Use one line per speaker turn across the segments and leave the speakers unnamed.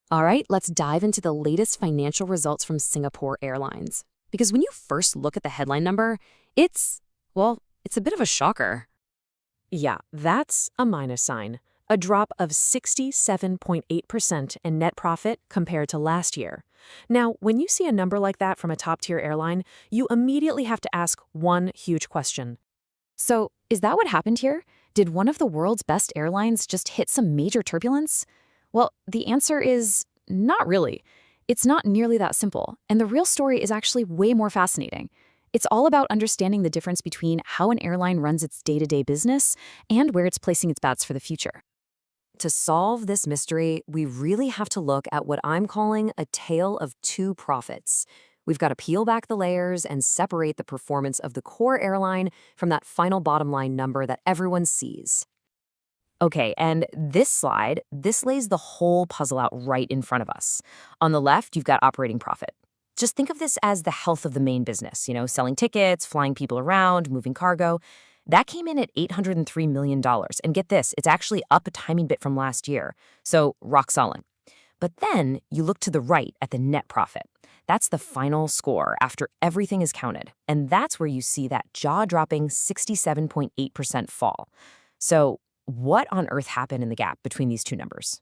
All right, let's dive into the latest financial results from Singapore Airlines. Because when you first look at the headline number, it's a bit of a shocker.
Yeah, that's a minus sign. A drop of 67.8% in net profit compared to last year. Now, when you see a number like that from a top-tier airline, you immediately have to ask one huge question.
So, is that what happened here? Did one of the world's best airlines just hit some major turbulence? Well, the answer is not really. It's not nearly that simple, and the real story is actually way more fascinating. It's all about understanding the difference between how an airline runs its day-to-day business and where it's placing its bets for the future.
To solve this mystery, we really have to look at what I'm calling a tale of two profits. We've got to peel back the layers and separate the performance of the core airline from that final bottom line number that everyone sees. Okay, and this lays the whole puzzle out right in front of us. On the left, you've got operating profit. Just think of this as the health of the main business, selling tickets, flying people around, moving cargo. That came in at $803 million. And get this, it's actually up a tiny bit from last year. So rock solid. But then you look to the right at the net profit. That's the final score after everything is counted. And that's where you see that jaw-dropping 67.8% fall. So what on earth happened in the gap between these two numbers?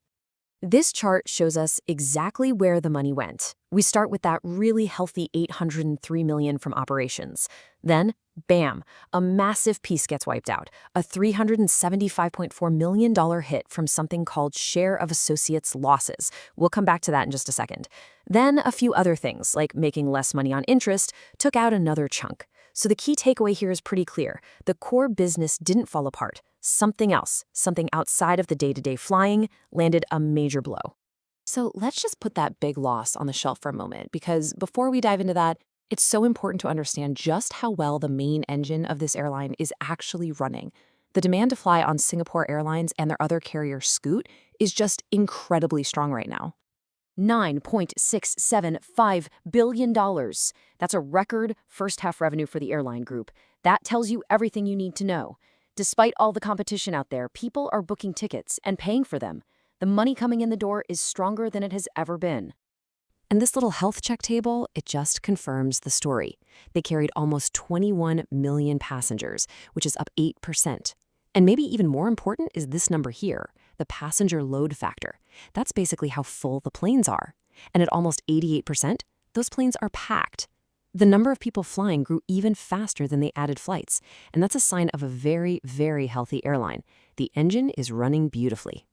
This chart shows us exactly where the money went. We start with that really healthy $803 million from operations. Then, bam, a massive piece gets wiped out, a $375.4 million hit from something called share of associates losses. We'll come back to that in just a second. Then a few other things, like making less money on interest, took out another chunk. So the key takeaway here is pretty clear. The core business didn't fall apart. Something else, something outside of the day-to-day flying, landed a major blow. So let's just put that big loss on the shelf for a moment, because before we dive into that, it's so important to understand just how well the main engine of this airline is actually running. The demand to fly on Singapore Airlines and their other carrier Scoot is just incredibly strong right now. $9.675 billion. That's a record first-half revenue for the airline group. That tells you everything you need to know. Despite all the competition out there, people are booking tickets and paying for them. The money coming in the door is stronger than it has ever been. And this little health check table, it just confirms the story. They carried almost 21 million passengers, which is up 8%. And maybe even more important is this number here, the passenger load factor. That's basically how full the planes are. And at almost 88%, those planes are packed. The number of people flying grew even faster than they added flights, and that's a sign of a very, very healthy airline. The engine is running beautifully.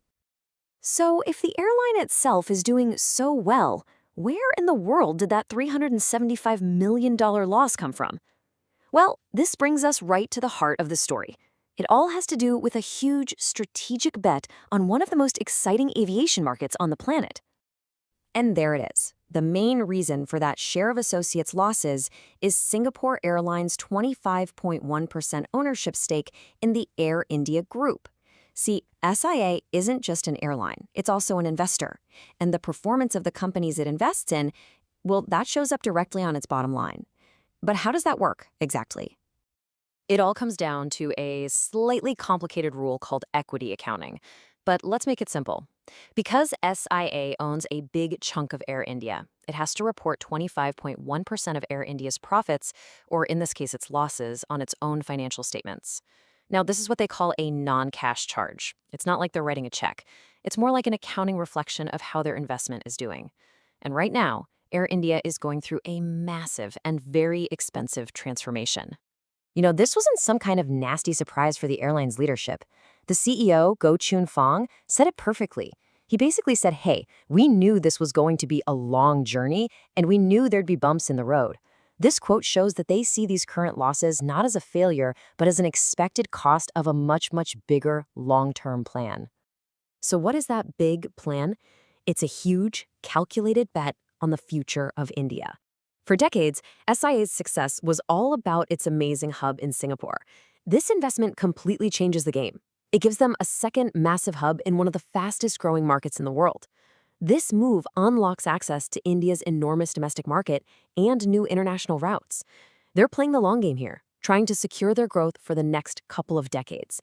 So if the airline itself is doing so well, where in the world did that $375 million loss come from? Well, this brings us right to the heart of the story. It all has to do with a huge strategic bet on one of the most exciting aviation markets on the planet. And there it is. The main reason for that share of associates losses is Singapore Airlines' 25.1% ownership stake in the Air India Group. See, SIA isn't just an airline, it's also an investor. And the performance of the companies it invests in, well, that shows up directly on its bottom line. But how does that work exactly? It all comes down to a slightly complicated rule called equity accounting. But let's make it simple. Because SIA owns a big chunk of Air India, it has to report 25.1% of Air India's profits, or in this case its losses, on its own financial statements. Now, this is what they call a non-cash charge. It's not like they're writing a check. It's more like an accounting reflection of how their investment is doing. And right now, Air India is going through a massive and very expensive transformation. This wasn't some kind of nasty surprise for the airline's leadership. The CEO, Goh Chun Fong, said it perfectly. He basically said, hey, we knew this was going to be a long journey, and we knew there'd be bumps in the road. This quote shows that they see these current losses not as a failure, but as an expected cost of a much, much bigger long-term plan. So what is that big plan? It's a huge, calculated bet on the future of India. For decades, SIA's success was all about its amazing hub in Singapore. This investment completely changes the game. It gives them a second massive hub in one of the fastest-growing markets in the world. This move unlocks access to India's enormous domestic market and new international routes. They're playing the long game here, trying to secure their growth for the next couple of decades.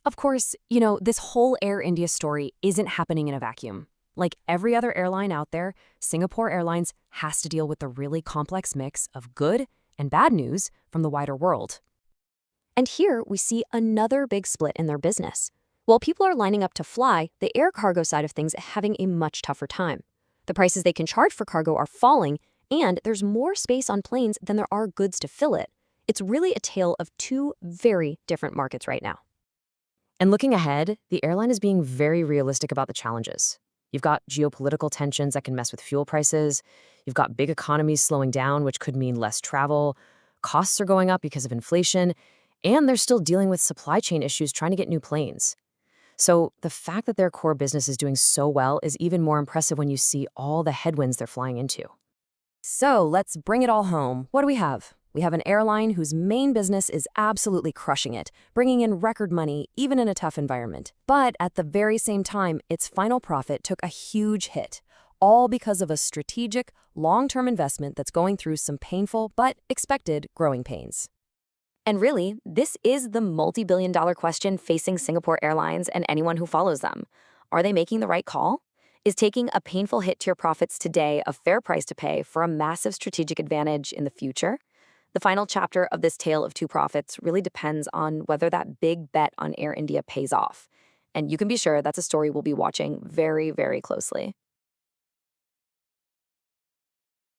Of course, this whole Air India story isn't happening in a vacuum. Like every other airline out there, Singapore Airlines has to deal with the really complex mix of good and bad news from the wider world.
And here we see another big split in their business. While people are lining up to fly, the air cargo side of things is having a much tougher time. The prices they can charge for cargo are falling, and there's more space on planes than there are goods to fill it. It's really a tale of two very different markets right now.
And looking ahead, the airline is being very realistic about the challenges. You've got geopolitical tensions that can mess with fuel prices. You've got big economies slowing down, which could mean less travel. Costs are going up because of inflation, and they're still dealing with supply chain issues trying to get new planes. So the fact that their core business is doing so well is even more impressive when you see all the headwinds they're flying into. So let's bring it all home. What do we have? We have an airline whose main business is absolutely crushing it, bringing in record money even in a tough environment. But at the very same time, its final profit took a huge hit, all because of a strategic, long-term investment that's going through some painful but expected growing pains.
And really, this is the multi-billion-dollar question facing Singapore Airlines and anyone who follows them. Are they making the right call? Is taking a painful hit to your profits today a fair price to pay for a massive strategic advantage in the future? The final chapter of this tale of two profits really depends on whether that big bet on Air India pays off. And you can be sure that's a story we'll be watching very, very closely.